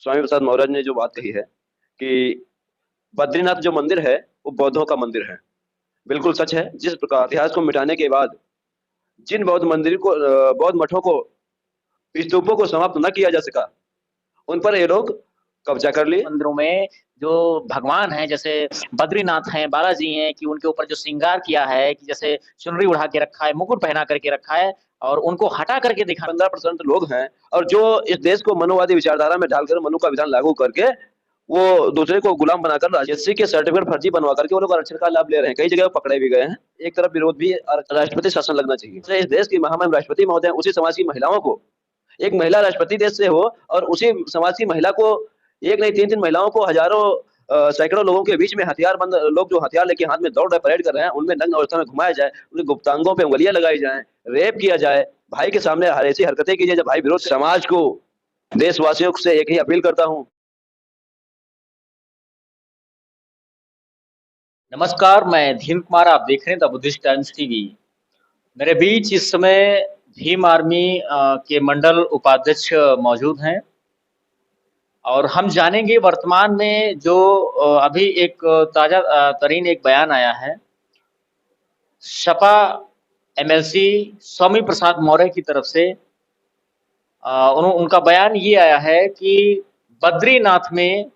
स्वामी प्रसाद महाराज ने जो बात कही है कि बद्रीनाथ जो मंदिर है वो बौद्धों का मंदिर है। बिल्कुल सच है। जिस प्रकार इतिहास को मिटाने के बाद जिन बौद्ध मंदिर को बौद्ध मठों को स्तूपों को समाप्त न किया जा सका, उन पर ये लोग कब्जा कर लिए। मंदिरों में जो भगवान हैं, जैसे बद्रीनाथ हैं, बालाजी हैं, कि उनके ऊपर जो श्रृंगार किया है, कि जैसे चुनरी उड़ा के रखा है, मुकुट पहना करके रखा है, और उनको हटा करके दिखा 15% लोग हैं और जो इस देश को मनोवादी विचारधारा में डालकर मनु का विधान लागू करके वो दूसरे को गुलाम बनाकर राजस्वी के सर्टिफिकेट फर्जी बनवा करके वो लोग आरक्षण का लाभ ले रहे हैं। कई जगह पकड़े भी गए हैं। एक तरफ विरोध भी राष्ट्रपति शासन लगना चाहिए। तो इस देश की महामहिम राष्ट्रपति महोदय उसी समाज की महिलाओं को, एक महिला राष्ट्रपति देश से हो और उसी समाज की महिला को, एक नहीं तीन तीन महिलाओं को हजारों सैकड़ों लोगों के बीच में हथियारबंद लोग जो हथियार लेके हाथ में दौड़ रहे परेड कर रहे हैं, उनमें नग्न अवस्था में घुमाया जाए, उनके गुप्तांगों पे उंगलियां लगाई जाए, रेप किया जाए, भाई के सामने ऐसी हरकतें की जाए जब भाई विरोध। समाज को, देशवासियों से एक ही अपील करता हूं। नमस्कार, मैं धीम कुमार, आप देख रहे हैं द बुद्धिस्ट टाइम्स टीवी। मेरे बीच इस समय भीम आर्मी के मंडल उपाध्यक्ष मौजूद हैं, और हम जानेंगे वर्तमान में जो अभी एक ताजा तरीन एक बयान आया है सपा एमएलसी स्वामी प्रसाद मौर्य की तरफ से। उनका बयान ये आया है कि बद्रीनाथ में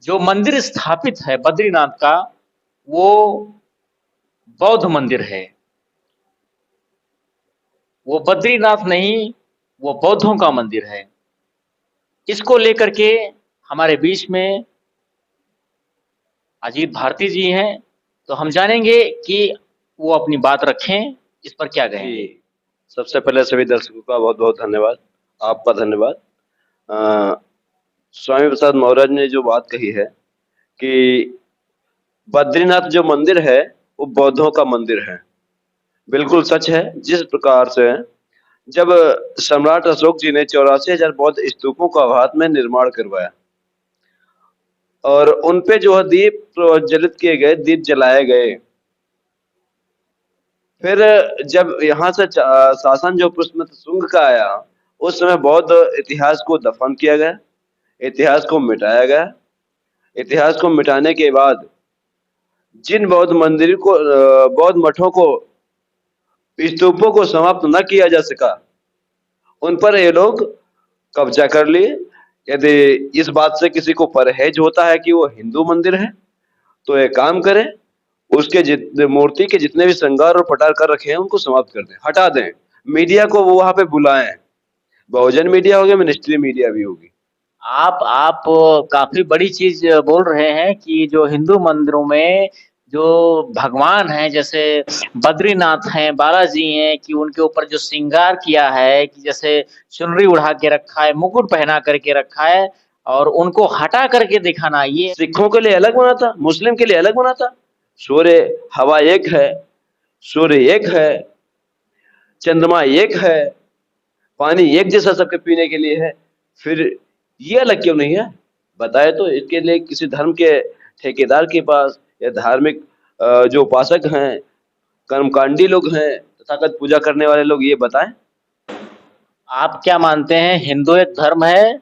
जो मंदिर स्थापित है बद्रीनाथ का, वो बौद्ध मंदिर है। वो बद्रीनाथ नहीं, वो बौद्धों का मंदिर है। इसको लेकर के हमारे बीच में अजीत भारती जी हैं, तो हम जानेंगे कि वो अपनी बात रखें, इस पर क्या कहेंगे। सबसे पहले सभी दर्शकों का बहुत बहुत धन्यवाद, आपका धन्यवाद। स्वामी प्रसाद महाराज ने जो बात कही है कि बद्रीनाथ जो मंदिर है वो बौद्धों का मंदिर है, बिल्कुल सच है। जिस प्रकार से जब सम्राट अशोक जी ने 84,000 बौद्ध स्तूपों का भारत में निर्माण करवाया और उनपे जो है दीप प्रज्वलित किए गए, दीप जलाए गए। फिर जब यहाँ से शासन जो पुष्पमत शुंग का आया, उस समय बौद्ध इतिहास को दफन किया गया, इतिहास को मिटाया गया। इतिहास को मिटाने के बाद जिन बौद्ध मंदिर को, बौद्ध मठों को, स्तूपों को समाप्त न किया जा सका, उन पर ये लोग कब्जा कर लिए। यदि इस बात से किसी को परहेज होता है कि वो हिंदू मंदिर है, तो एक काम करें, उसके मूर्ति के जितने भी श्रृंगार और पटार कर रखे हैं उनको समाप्त कर दें, हटा दें। मीडिया को वो वहां पे बुलाएं। बहुजन मीडिया होगी, मिनिस्ट्री मीडिया भी होगी। आप काफी बड़ी चीज बोल रहे हैं कि जो हिंदू मंदिरों में जो भगवान हैं, जैसे बद्रीनाथ हैं, बालाजी हैं, कि उनके ऊपर जो श्रृंगार किया है, कि जैसे चुनरी उड़ा के रखा है, मुकुट पहना करके रखा है, और उनको हटा करके दिखाना, ये सिखों के लिए अलग बना था, मुस्लिम के लिए अलग बना था। सूर्य, हवा एक है, सूर्य एक है, चंद्रमा एक है, पानी एक जैसा सबके पीने के लिए है। फिर ये अलग क्यों नहीं है? बताए तो। इसके लिए किसी धर्म के ठेकेदार के पास या धार्मिक जो उपासक हैं, कर्मकांडी लोग हैं, तथाकथ पूजा करने वाले लोग, ये बताएं। आप क्या मानते हैं, हिंदू एक धर्म है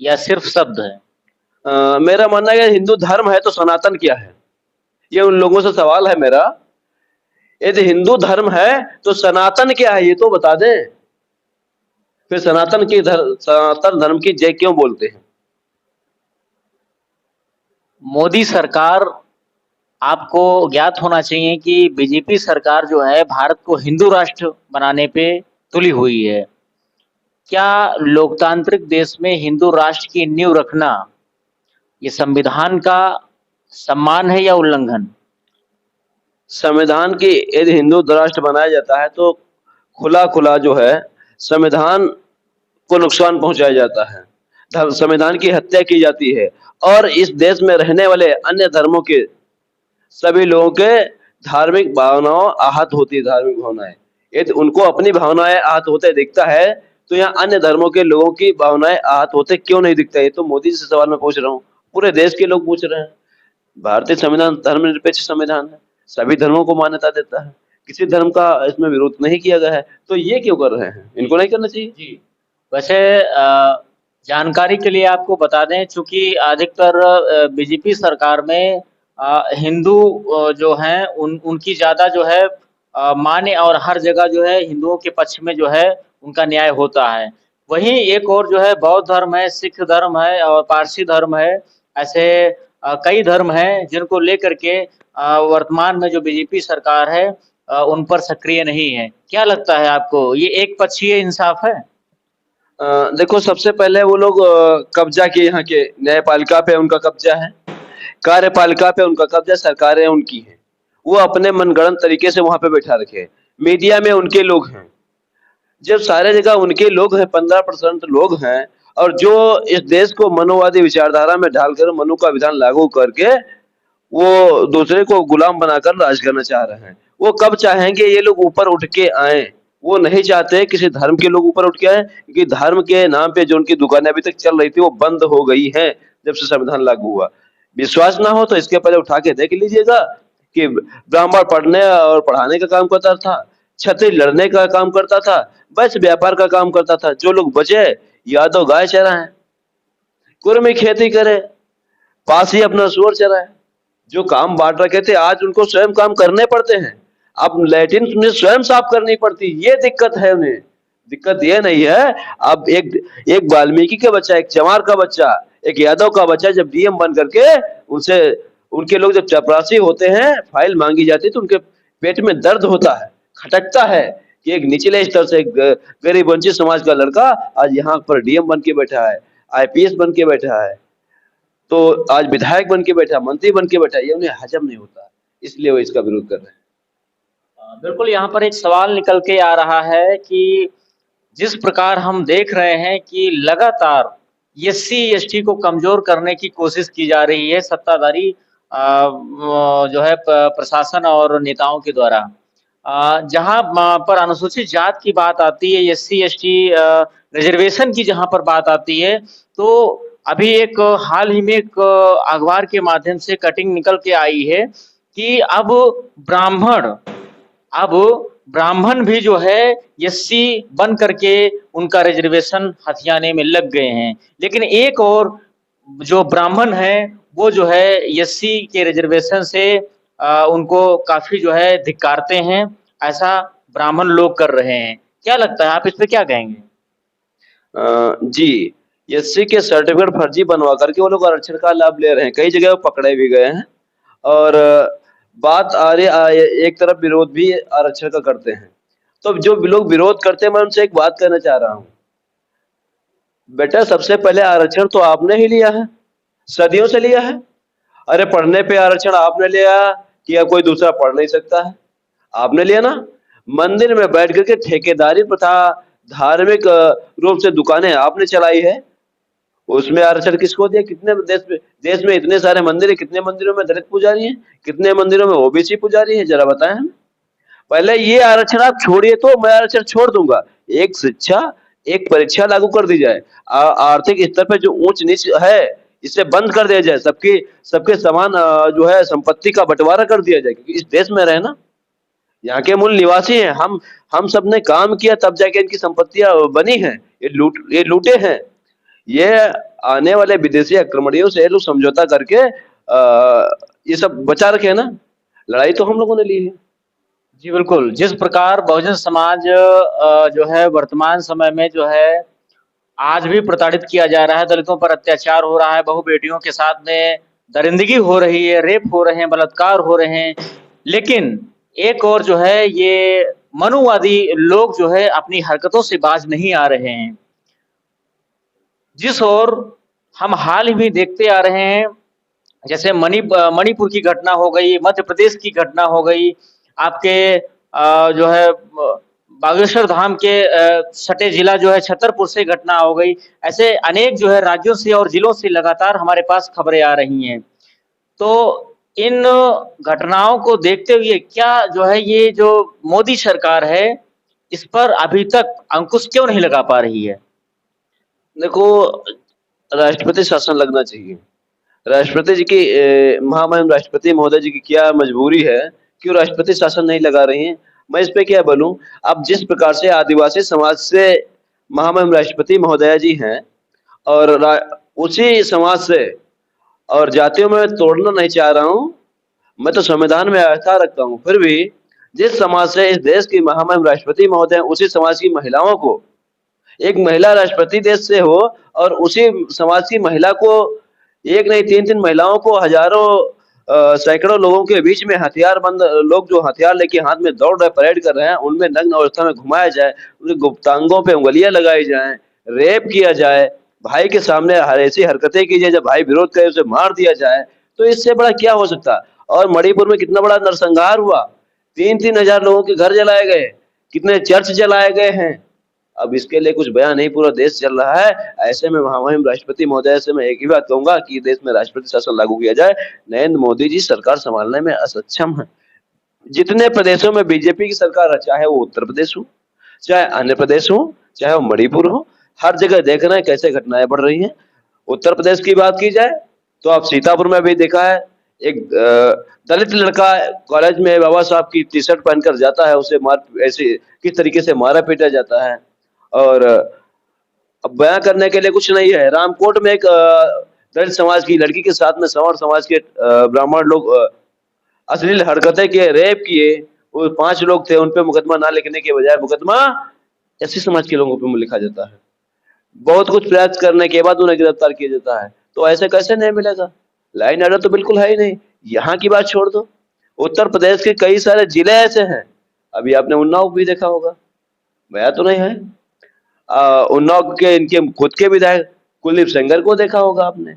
या सिर्फ शब्द है? मेरा मानना है हिंदू धर्म है तो सनातन क्या है, ये उन लोगों से सवाल है मेरा। यदि हिंदू धर्म है तो सनातन क्या है, ये तो बता दें। फिर सनातन धर्म की जय क्यों बोलते हैं? मोदी सरकार, आपको ज्ञात होना चाहिए कि बीजेपी सरकार जो है भारत को हिंदू राष्ट्र बनाने पे तुली हुई है। क्या लोकतांत्रिक देश में हिंदू राष्ट्र की नींव रखना ये संविधान का सम्मान है या उल्लंघन? संविधान की यदि हिंदू राष्ट्र बनाया जाता है तो खुला खुला जो है संविधान को नुकसान पहुंचाया जाता है, संविधान की हत्या की जाती है और इस देश में रहने वाले अन्य धर्मों के सभी लोगों के धार्मिक भावनाओं आहत होती है। धार्मिक भावनाएं, यदि उनको अपनी भावनाएं आहत होते दिखता है तो यहाँ अन्य धर्मों के लोगों की भावनाएं आहत होते क्यों नहीं दिखता? ये तो मोदी जी से सवाल मैं पूछ रहा हूँ, पूरे देश के लोग पूछ रहे हैं। भारतीय संविधान धर्मनिरपेक्ष संविधान है, सभी धर्मों को मान्यता देता है, किसी धर्म का इसमें विरोध नहीं किया गया है, तो ये क्यों कर रहे हैं? इनको नहीं करना चाहिए। जी, वैसे जानकारी के लिए आपको बता दें, चूँकि अधिकतर बीजेपी सरकार में हिंदू जो हैं उनकी ज़्यादा जो है मान्य, और हर जगह जो है हिंदुओं के पक्ष में जो है उनका न्याय होता है। वहीं एक और जो है बौद्ध धर्म है, सिख धर्म है और पारसी धर्म है। ऐसे कई धर्म हैं जिनको लेकर के वर्तमान में जो बीजेपी सरकार है उन पर सक्रिय नहीं है। क्या लगता है आपको, ये एक पक्षीय इंसाफ है? देखो, सबसे पहले वो लोग कब्जा किए, यहाँ के न्यायपालिका पे उनका कब्जा है, कार्यपालिका पे उनका कब्जा, सरकारें उनकी हैं। वो अपने मनगढ़ंत तरीके से वहाँ पे बैठा रखे हैं। मीडिया में उनके लोग हैं। जब सारे जगह उनके लोग हैं, 15% लोग हैं, और जो इस देश को मनोवादी विचारधारा में ढालकर मनु का विधान लागू करके वो दूसरे को गुलाम बनाकर राज करना चाह रहे हैं। वो कब चाहेंगे ये लोग ऊपर उठ के आएँ? वो नहीं चाहते किसी धर्म के लोग ऊपर उठ के आएँ, क्योंकि धर्म के नाम पे जो उनकी दुकानें अभी तक चल रही थी, वो बंद हो गई हैं, जब से संविधान लागू हुआ। विश्वास ना हो तो इसके पहले उठा के देख लीजिएगा कि ब्राह्मण पढ़ने और पढ़ाने का काम करता था, क्षत्रिय लड़ने का काम करता था, वैश्य व्यापार का काम करता था। जो लोग बचे, यादव गाय चराएँ, कुर्मी खेती करे, पासी अपना सूअर चराए। जो काम बाँट रखे थे, आज उनको स्वयं काम करने पड़ते हैं। अब लैट्रिन उन्हें स्वयं साफ करनी पड़ती, ये दिक्कत है उन्हें। दिक्कत ये नहीं है, अब एक वाल्मीकि का बच्चा, एक चमार का बच्चा, एक यादव का बच्चा जब डीएम बन करके उनसे उनके लोग जब चपरासी होते हैं, फाइल माँगी जाती है तो उनके पेट में दर्द होता है, खटकता है कि एक निचले स्तर से गरीब वंचित समाज का लड़का आज यहाँ पर डीएम बन के बैठा है, आईपीएस बन के बैठा है। तो आज विधायक बन के बैठा, मंत्री बन के बैठा, ये उन्हें हजम नहीं होता, इसलिए वो इसका विरोध कर रहे हैं। बिल्कुल, यहाँ पर एक सवाल निकल के आ रहा है कि जिस प्रकार हम देख रहे हैं कि लगातार एससी एसटी को कमजोर करने की कोशिश की जा रही है सत्ताधारी जो है प्रशासन और नेताओं के द्वारा। जहाँ पर अनुसूचित जात की बात आती है, एससी एसटी रिजर्वेशन की जहाँ पर बात आती है, तो अभी एक हाल ही में एक अखबार के माध्यम से कटिंग निकल के आई है कि ब्राह्मण अब ब्राह्मण भी जो है एससी बन करके उनका रिजर्वेशन हथियाने में लग गए हैं। लेकिन एक और जो ब्राह्मण हैं वो जो है एससी के रिजर्वेशन से उनको काफी जो है धिक्कारते हैं। ऐसा ब्राह्मण लोग कर रहे हैं। क्या लगता है, आप इस पे क्या कहेंगे? जी, एससी के सर्टिफिकेट फर्जी बनवा करके वो लोग आरक्षण का लाभ ले रहे हैं। कई जगह वो पकड़े भी गए हैं, और बात आ रही एक तरफ विरोध भी आरक्षण का करते हैं। तो जो लोग विरोध करते हैं, मैं उनसे एक बात कहना चाह रहा हूँ, बेटा सबसे पहले आरक्षण तो आपने ही लिया है, सदियों से लिया है। अरे पढ़ने पे आरक्षण आपने लिया कि या कोई दूसरा पढ़ नहीं सकता है? आपने लिया ना। मंदिर में बैठ करके ठेकेदारी प्रथा, धार्मिक रूप से दुकानें आपने चलाई है, उसमें आरक्षण किसको दिया? कितने देश में इतने सारे मंदिर है, कितने मंदिरों में दलित पुजारी हैं, कितने मंदिरों में ओबीसी पुजारी हैं, जरा बताएं हमें। पहले ये आरक्षण आप छोड़िए, तो मैं आरक्षण छोड़ दूंगा। एक शिक्षा, एक परीक्षा लागू कर दी जाए, आर्थिक स्तर पे जो ऊंच नीच है इसे बंद कर दिया जाए, सबके सबके समान जो है संपत्ति का बंटवारा कर दिया जाए, क्योंकि इस देश में रहे ना, यहाँ के मूल निवासी हैं हम सब ने काम किया तब जाके इनकी संपत्तियां बनी हैं। ये लूटे हैं। ये आने वाले विदेशी आक्रमणियों से लोग समझौता करके ये सब बचा रखे हैं ना। लड़ाई तो हम लोगों ने ली है। जी बिल्कुल, जिस प्रकार बहुजन समाज जो है वर्तमान समय में जो है आज भी प्रताड़ित किया जा रहा है, दलितों पर अत्याचार हो रहा है, बहु बेटियों के साथ में दरिंदगी हो रही है, रेप हो रहे हैं, बलात्कार हो रहे हैं। लेकिन एक और जो है ये मनुवादी लोग जो है अपनी हरकतों से बाज नहीं आ रहे हैं। जिस ओर हम हाल ही में देखते आ रहे हैं, जैसे मणिपुर की घटना हो गई, मध्य प्रदेश की घटना हो गई, आपके जो है बागेश्वर धाम के सटे जिला जो है छतरपुर से घटना हो गई। ऐसे अनेक जो है राज्यों से और जिलों से लगातार हमारे पास खबरें आ रही हैं। तो इन घटनाओं को देखते हुए क्या जो है ये जो मोदी सरकार है, इस पर अभी तक अंकुश क्यों नहीं लगा पा रही है? देखो, राष्ट्रपति शासन लगना चाहिए। राष्ट्रपति जी की महामहिम राष्ट्रपति महोदय जी की क्या मजबूरी है कि वो राष्ट्रपति शासन नहीं लगा रही हैं? मैं इस पे क्या बोलूं। अब जिस प्रकार से आदिवासी समाज से महामहिम राष्ट्रपति महोदया जी हैं, और उसी समाज से और जातियों में तोड़ना नहीं चाह रहा हूँ। मैं तो संविधान में आस्था रखता हूँ, फिर भी जिस समाज से इस देश की महामहिम राष्ट्रपति महोदय उसी समाज की महिलाओं को, एक महिला राष्ट्रपति देश से हो और उसी समाज की महिला को, एक नहीं 3-3 महिलाओं को हजारों सैकड़ों लोगों के बीच में हथियारबंद लोग जो हथियार लेके हाथ में दौड़ रहे, परेड कर रहे हैं, उनमें नग्न अवस्था में घुमाया जाए, उनके गुप्तांगों पे उंगलियां लगाई जाएं, रेप किया जाए, भाई के सामने ऐसी हरकतें की जाए, जब भाई विरोध करे उसे मार दिया जाए, तो इससे बड़ा क्या हो सकता है। और मणिपुर में कितना बड़ा नरसंहार हुआ, 3-3 हजार लोगों के घर जलाए गए, कितने चर्च जलाए गए हैं। अब इसके लिए कुछ बयान नहीं, पूरा देश चल रहा है। ऐसे में महामहिम राष्ट्रपति महोदय से मैं एक ही बात कहूंगा कि देश में राष्ट्रपति शासन लागू किया जाए। नरेंद्र मोदी जी सरकार संभालने में असक्षम है। जितने प्रदेशों में बीजेपी की सरकार है, चाहे वो उत्तर प्रदेश हो, चाहे आंध्र प्रदेश हो, चाहे वो मणिपुर हो, हर जगह देख रहे हैं कैसे घटनाएं बढ़ रही हैं। उत्तर प्रदेश की बात की जाए तो आप सीतापुर में भी देखा है, एक दलित लड़का कॉलेज में बाबा साहब की टी शर्ट पहनकर जाता है, उसे मार ऐसे किस तरीके से मारा पीटा जाता है। और अब बयां करने के लिए कुछ नहीं है। रामकोट में एक दलित समाज की लड़की के साथ में संवर समाज के ब्राह्मण लोग अश्लील हरकतें किए, रेप किए, वो 5 लोग थे, उन पे मुकदमा ना लिखने के बजाय मुकदमा एससी समाज के लोगों पे लिखा जाता है। बहुत कुछ प्रयास करने के बाद उन्हें गिरफ्तार किया जाता है। तो ऐसे कैसे नहीं मिलेगा? लाइन ऑर्डर तो बिल्कुल है ही नहीं। यहाँ की बात छोड़ दो, उत्तर प्रदेश के कई सारे जिले ऐसे हैं। अभी आपने उन्नाव भी देखा होगा, गया तो नहीं है। उन्नाव के इनके खुद के विधायक कुलदीप सेंगर को देखा होगा आपने,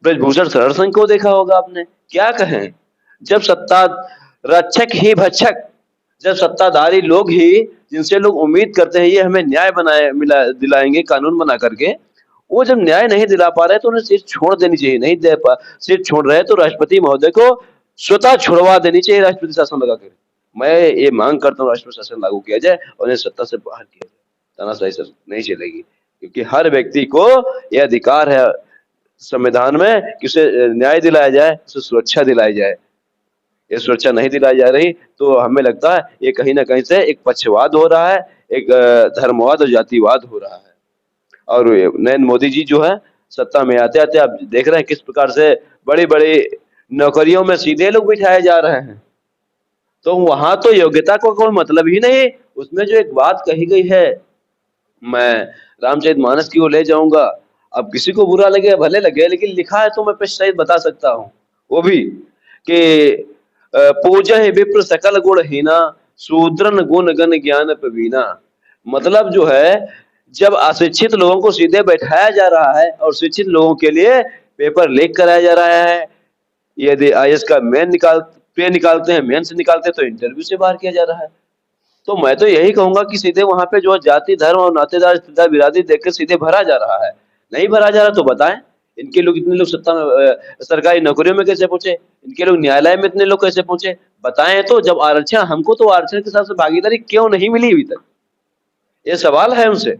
ब्रजभूषण शरण सिंह को देखा होगा आपने। क्या कहें, जब सत्ता रक्षक ही भक्षक, जब सत्ताधारी लोग ही जिनसे लोग उम्मीद करते हैं ये हमें न्याय बनाए मिला दिलाएंगे कानून बना करके, वो जब न्याय नहीं दिला पा रहे तो उन्हें सीट छोड़ देनी चाहिए। नहीं दे पा सीट छोड़ रहे तो राष्ट्रपति महोदय को स्वतः छुड़वा देनी चाहिए, राष्ट्रपति शासन लगा कर। मैं ये मांग करता हूँ राष्ट्रपति शासन लागू किया जाए और उन्हें सत्ता से बाहर किया जाए। तानाशाही से नहीं चलेगी, क्योंकि हर व्यक्ति को यह अधिकार है संविधान में कि उसे न्याय दिलाया जाए, उसे सुरक्षा दिलाई जाए। ये सुरक्षा नहीं दिलाई जा रही तो हमें लगता है ये कहीं ना कहीं से एक पक्षवाद हो रहा है, एक धर्मवाद और जातिवाद हो रहा है। और नरेंद्र मोदी जी जो है सत्ता में आते आते आप देख रहे हैं किस प्रकार से बड़ी बड़ी नौकरियों में सीधे लोग बिठाए जा रहे हैं। तो वहां तो योग्यता को कोई मतलब ही नहीं। उसमें जो एक बात कही गई है, मैं रामचरितमानस की ओर ले जाऊंगा। अब किसी को बुरा लगे भले लगे, लेकिन लिखा है तो मैं सही बता सकता हूँ वो भी कि पूजहि विप्र सकल गुणहीना, शूद्रन गुण गण ज्ञान प्रवीणा। मतलब जो है, जब अशिक्षित लोगों को सीधे बैठाया जा रहा है और शिक्षित लोगों के लिए पेपर लीक कराया जा रहा है। यदि आईएएस का पे निकालते हैं, मेंस निकालते हैं तो इंटरव्यू से बाहर किया जा रहा है। तो मैं तो यही कहूंगा कि सीधे वहां पे जो जाति धर्म और नातेदार रिश्तेदार बिरादरी देखकर सीधे भरा जा रहा है। नहीं भरा जा रहा तो बताएं, इनके लोग इतने लोग सत्ता में सरकारी नौकरियों में कैसे पहुंचे, इनके लोग न्यायालय में इतने लोग कैसे पहुंचे, बताएं। तो जब आरक्षण, हमको तो आरक्षण के साथ भागीदारी क्यों नहीं मिली अभी तक, ये सवाल है उनसे।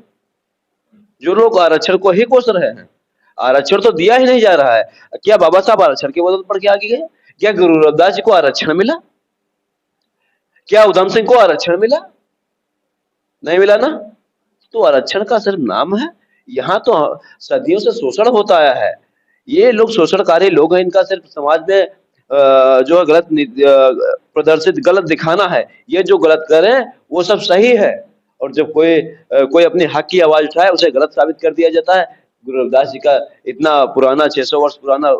जो लोग आरक्षण को ही कोस रहे हैं, आरक्षण तो दिया ही नहीं जा रहा है। क्या बाबा साहब आरक्षण के बदल पर क्या गए? क्या गुरु रविदास जी को आरक्षण मिला? क्या उधम सिंह को आरक्षण मिला? नहीं मिला ना। तो आरक्षण का सिर्फ नाम है। यहाँ तो सदियों से शोषण होता आया है। ये लोग शोषणकारी लोग हैं, इनका सिर्फ समाज में जो गलत प्रदर्शित गलत दिखाना है। ये जो गलत करें वो सब सही है, और जब कोई अपने हक की आवाज उठाए उसे गलत साबित कर दिया जाता है। गुरु रविदास जी का इतना पुराना 600 वर्ष पुराना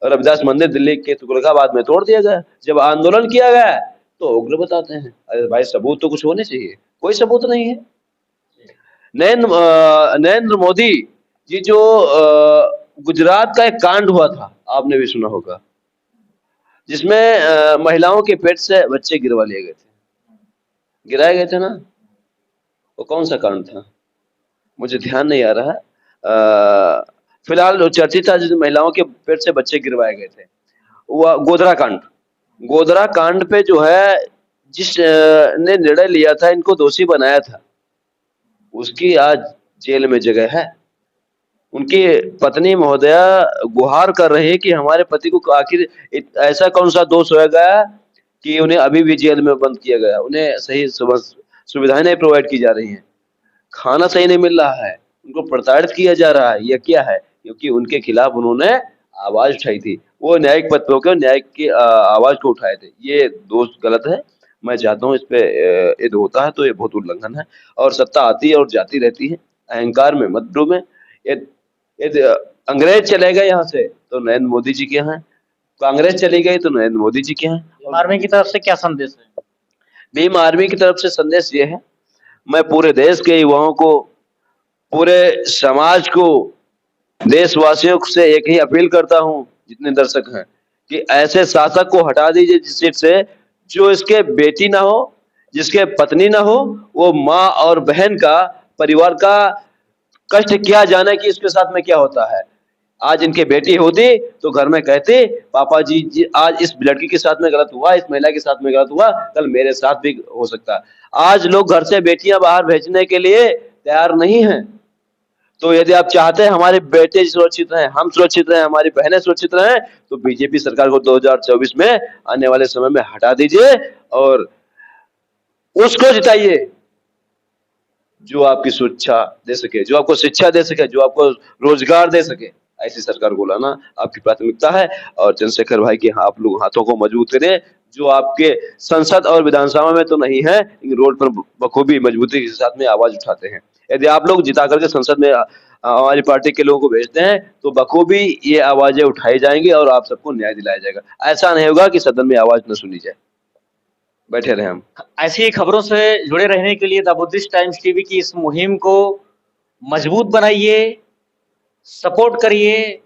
रविदास मंदिर दिल्ली के तुगलकाबाद में तोड़ दिया गया। जब आंदोलन किया गया तो उग्र बताते हैं। अरे भाई, सबूत तो कुछ होने चाहिए, कोई सबूत नहीं है। नरेंद्र मोदी जी जो गुजरात का एक कांड हुआ था, आपने भी सुना होगा, जिसमें महिलाओं के पेट से बच्चे गिरवा लिए गए थे, गिराए गए थे ना। वो कौन सा कांड था मुझे ध्यान नहीं आ रहा। फिलहाल जो चर्चित था, जिस महिलाओं के पेट से बच्चे गिरवाए गए थे, वो गोधरा कांड। गोधरा कांड पे जो है जिस ने निर्णय लिया था, इनको दोषी बनाया था, उसकी आज जेल में जगह है। उनकी पत्नी महोदया गुहार कर रही है कि हमारे पति को आखिर ऐसा कौन सा दोष हो गया कि उन्हें अभी भी जेल में बंद किया गया। उन्हें सही सुविधाएं नहीं प्रोवाइड की जा रही हैं, खाना सही नहीं मिल रहा है, उनको प्रताड़ित किया जा रहा है, यह क्या है? क्योंकि उनके खिलाफ उन्होंने आवाज उठाई थी, वो न्यायिक पद पे होकर न्याय की आवाज को उठाए थे। ये दोष गलत है, मैं चाहता हूँ इस पे यदि होता है तो ये बहुत उल्लंघन है। और सत्ता आती है और जाती रहती है, अहंकार में मत डूबें। यदि अंग्रेज चले गए यहाँ से तो नरेंद्र मोदी जी के यहाँ है, कांग्रेस चली गई तो नरेंद्र मोदी जी के यहाँ है। आर्मी की तरफ से क्या संदेश है? भीम आर्मी की तरफ से संदेश ये है, मैं पूरे देश के युवाओं को, पूरे समाज को, देशवासियों से एक ही अपील करता हूँ, जितने दर्शक हैं, कि ऐसे शासक को हटा दीजिए जिस सीट से, जो इसके बेटी ना हो, जिसके पत्नी ना हो, वो माँ और बहन का, परिवार का कष्ट क्या जाने कि इसके साथ में क्या होता है। आज इनकी बेटी होती तो घर में कहती, पापा जी आज इस लड़की के साथ में गलत हुआ, इस महिला के साथ में गलत हुआ, कल मेरे साथ भी हो सकता है। आज लोग घर से बेटियां बाहर भेजने के लिए तैयार नहीं हैं। तो यदि आप चाहते हैं हमारे बेटे सुरक्षित रहें, हम सुरक्षित रहें, हमारी बहनें सुरक्षित रहें, तो बीजेपी सरकार को 2024 में आने वाले समय में हटा दीजिए और उसको जिताइए जो आपकी सुरक्षा दे सके, जो आपको शिक्षा दे सके, जो आपको रोजगार दे सके। ऐसी सरकार को लाना आपकी प्राथमिकता है। और चंद्रशेखर भाई के आप लोग हाथों को मजबूत करें, जो आपके संसद और विधानसभा में तो नहीं है, लेकिन रोड पर बखूबी मजबूती के साथ में आवाज उठाते हैं। यदि आप लोग जिता करके संसद में हमारी पार्टी के लोगों को भेजते हैं तो बखूबी ये आवाजें उठाई जाएंगी और आप सबको न्याय दिलाया जाएगा। ऐसा नहीं होगा कि सदन में आवाज न सुनी जाए। बैठे रहे हम। ऐसी खबरों से जुड़े रहने के लिए द बुद्धिस्ट टाइम्स टीवी की इस मुहिम को मजबूत बनाइए, सपोर्ट करिए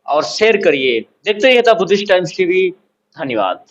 और शेयर करिए। देखते रहिए द बुद्धिस्ट टाइम्स टीवी। धन्यवाद।